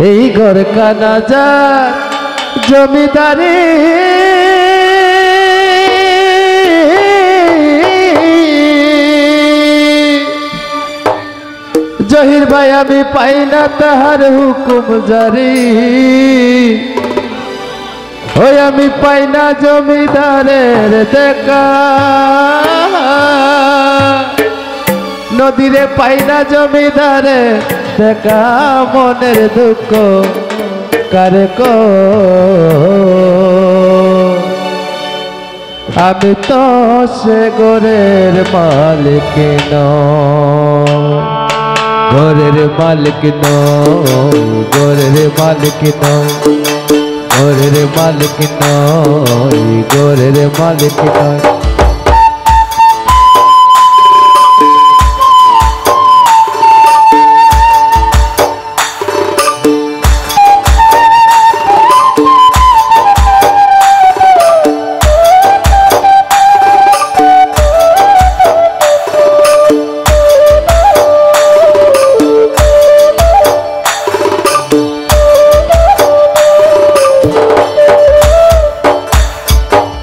এই ঘর কানা যা জমিদারি জহির ভাই আমি পাই না তাহার হুকুম জারি ওই আমি পাই না জমিদারের দেখা নদীরে পাই না জমিদারে দেখা মনের দুঃখ কারে কো আমি তো সে ঘরের মালিক নই ঘরের মালিক নই ঘরের মালিক নই ঘরের মালিক নই ঘরের মালিক নই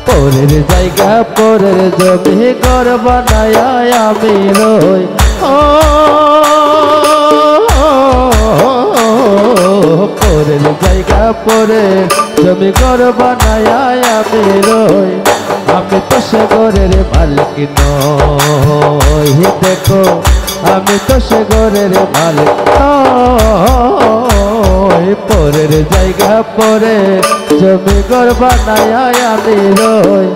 পরের জায়গা পরের জমি ঘর বানায় আমি রই ও পরের জায়গা পরের জমি ঘর বানায় আমি রই আমি তো সে ঘরের মালিক নই দেখো আমি তো সে ঘরের মালিক নই পরের জায়গা পরে জমি ঘর বানায় আমি রই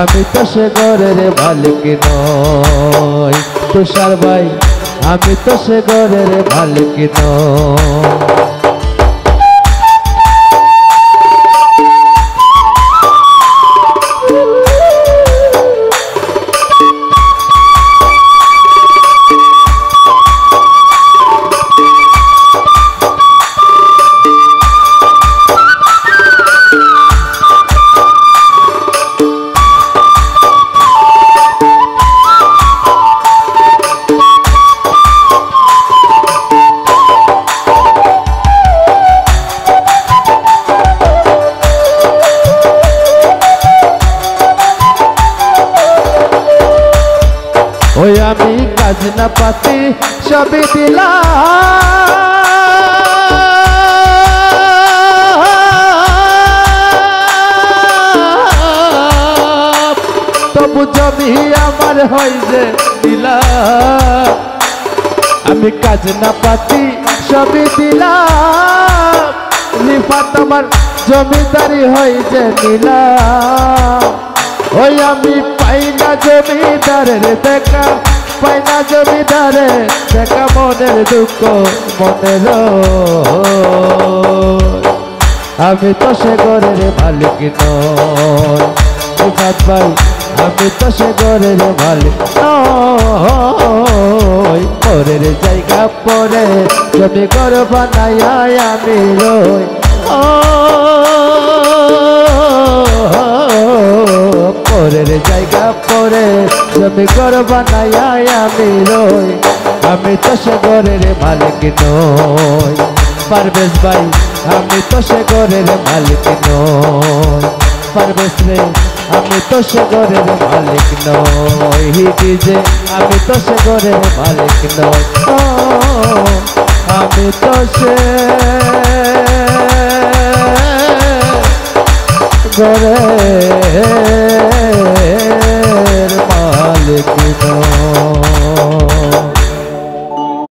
আমি তো সে ঘরের মালিক নই তুষার ভাই আমি তো সে ঘরের মালিক নই ওই আমি কাজ না পাতি সবই দিলাম তবু জমি আমার হয় যে দিলাম আমি কাজ না পাতি সবই দিলাম রিফাত আমার জমিদারি হয় যে দিলাম ওই আমি পাই না জমিদারের দেখা পাই না জমিদারের দেখা মনের দুঃখ মনের আমি তো সে ঘরের মালিক নই রিফাত ভাই আমি তো সে ঘরের মালিক নই পরের জায়গা পরে জমি ঘর বানায় আমি রই পরের জায়গা পরে জমি ঘর বানায় আমি রই আমি তো সে ঘরের মালিক নই পারভেজ ভাই আমি তো সে ঘরের মালিক নই পারভেজ রে আমি তো সে ঘরের মালিক নই ডিজে আমি তো সে ঘরের মালিক নই আমি তো সে ঘরের মালিক নই।